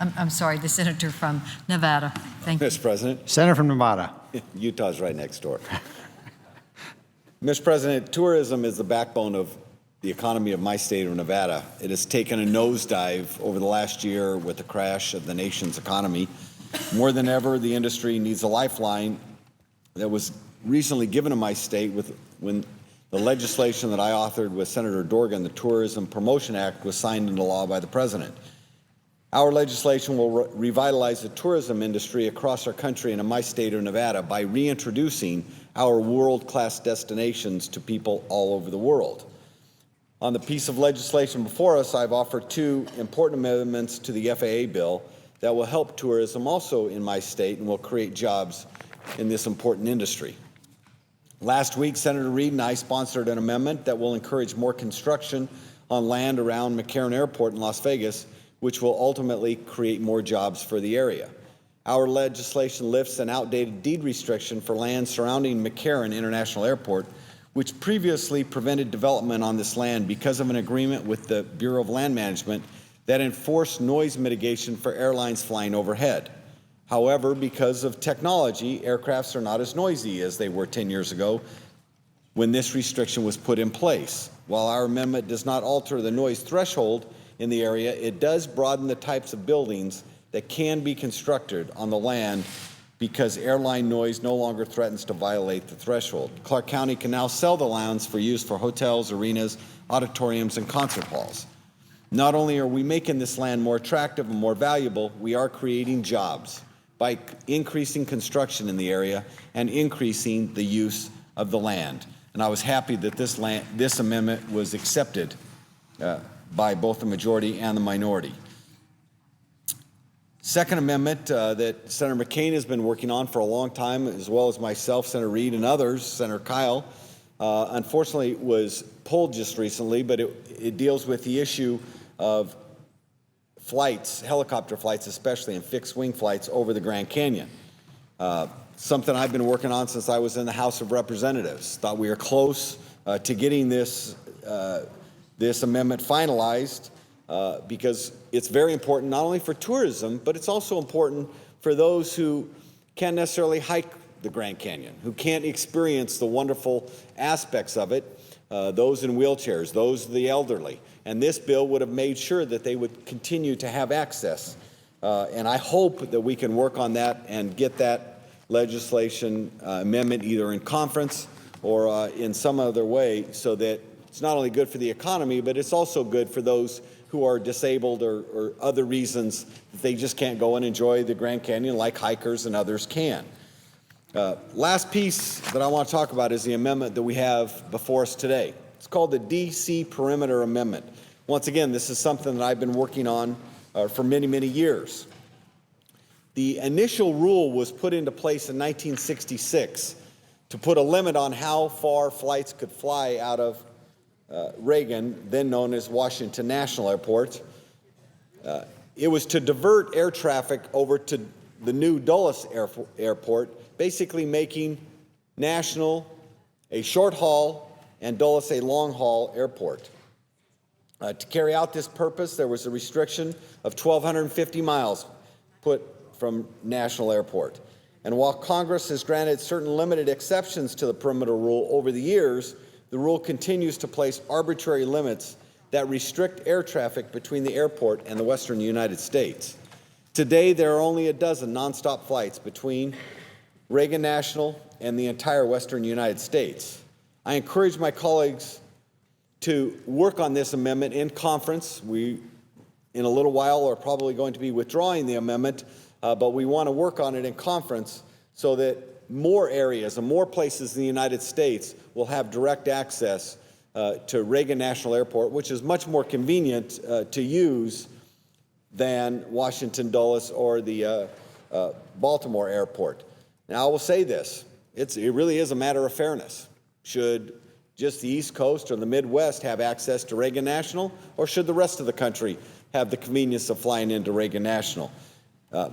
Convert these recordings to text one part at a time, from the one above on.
I'm sorry, the senator from Nevada. Thank you. Mr. President, Senator from Nevada. Utah's right next door. Mr. President, tourism is the backbone of the economy of my state of Nevada. It has taken a nosedive over the last year with the crash of the nation's economy. More than ever, the industry needs a lifeline that was recently given to my state when the legislation that I authored with Senator Dorgan, the Tourism Promotion Act, was signed into law by the President. Our legislation will revitalize the tourism industry across our country and in my state of Nevada by reintroducing our world-class destinations to people all over the world. On the piece of legislation before us, I've offered two important amendments to the FAA bill that will help tourism also in my state and will create jobs in this important industry. Last week, Senator Reid and I sponsored an amendment that will encourage more construction on land around McCarran Airport in Las Vegas, which will ultimately create more jobs for the area. Our legislation lifts an outdated deed restriction for land surrounding McCarran International Airport, which previously prevented development on this land because of an agreement with the Bureau of Land Management that enforced noise mitigation for airlines flying overhead. However, because of technology, aircrafts are not as noisy as they were 10 years ago when this restriction was put in place. While our amendment does not alter the noise threshold in the area, it does broaden the types of buildings that can be constructed on the land because airline noise no longer threatens to violate the threshold. Clark County can now sell the lands for use for hotels, arenas, auditoriums, and concert halls. Not only are we making this land more attractive and more valuable, we are creating jobs by increasing construction in the area and increasing the use of the land. And I was happy that this amendment was accepted by both the majority and the minority. Second amendment that Senator McCain has been working on for a long time, as well as myself, Senator Reid, and others, Senator Kyle, unfortunately was pulled just recently, but it deals with the issue of flights, helicopter flights especially, and fixed-wing flights over the Grand Canyon. Something I've been working on since I was in the House of Representatives. Thought we were close to getting this amendment finalized because it's very important not only for tourism, but it's also important for those who can't necessarily hike the Grand Canyon, who can't experience the wonderful aspects of it, those in wheelchairs, those the elderly. And this bill would have made sure that they would continue to have access. And I hope that we can work on that and get that legislation amendment either in conference or in some other way so that it's not only good for the economy, but it's also good for those who are disabled or other reasons that they just can't go and enjoy the Grand Canyon like hikers and others can. Last piece that I want to talk about is the amendment that we have before us today. It's called the D.C. Perimeter Amendment. Once again, this is something that I've been working on for many, many years. The initial rule was put into place in 1966 to put a limit on how far flights could fly out of Reagan, then known as Washington National Airport. It was to divert air traffic over to the new Dulles Airport, basically making National a short-haul and Dulles a long-haul airport. To carry out this purpose, there was a restriction of 1,250 miles put from National Airport. And while Congress has granted certain limited exceptions to the perimeter rule over the years, the rule continues to place arbitrary limits that restrict air traffic between the airport and the western United States. Today, there are only a dozen nonstop flights between Reagan National and the entire western United States. I encourage my colleagues to work on this amendment in conference. We, in a little while, are probably going to be withdrawing the amendment, but we want to work on it in conference so that more areas and more places in the United States will have direct access to Reagan National Airport, which is much more convenient to use than Washington Dulles or the Baltimore Airport. Now, I will say this. It really is a matter of fairness. Should just the East Coast or the Midwest have access to Reagan National, or should the rest of the country have the convenience of flying into Reagan National?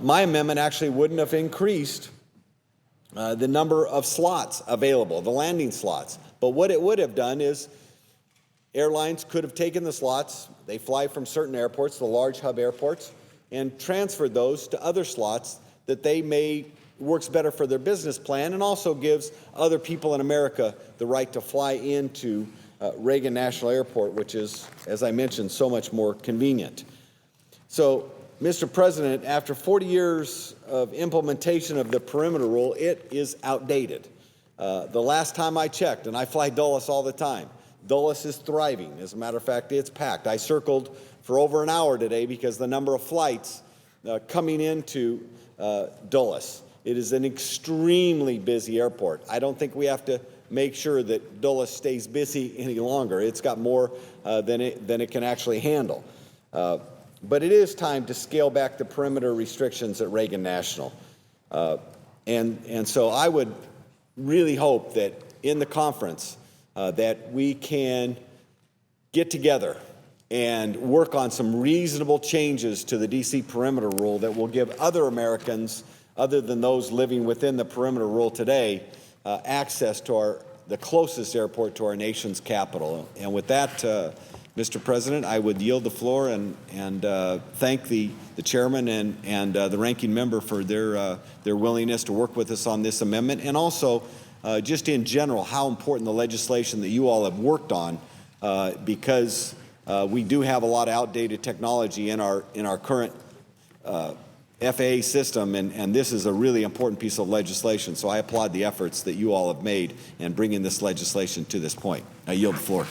My amendment actually wouldn't have increased the number of slots available, the landing slots. But what it would have done is airlines could have taken the slots. They fly from certain airports, the large hub airports, and transferred those to other slots that they may works better for their business plan, and also gives other people in America the right to fly into Reagan National Airport, which is, as I mentioned, so much more convenient. So, Mr. President, after 40 years of implementation of the perimeter rule, it is outdated. The last time I checked, and I fly Dulles all the time, Dulles is thriving. As a matter of fact, it's packed. I circled for over an hour today because the number of flights coming into Dulles. It is an extremely busy airport. I don't think we have to make sure that Dulles stays busy any longer. It's got more than it can actually handle. But it is time to scale back the perimeter restrictions at Reagan National. And so I would really hope that in the conference that we can get together and work on some reasonable changes to the D.C. perimeter rule that will give other Americans, other than those living within the perimeter rule today, access to the closest airport to our nation's capital. And with that, Mr. President, I would yield the floor and thank the chairman and the ranking member for their willingness to work with us on this amendment, and also just in general how important the legislation that you all have worked on, because we do have a lot of outdated technology in our current FAA system, and this is a really important piece of legislation. So I applaud the efforts that you all have made in bringing this legislation to this point. I yield the floor.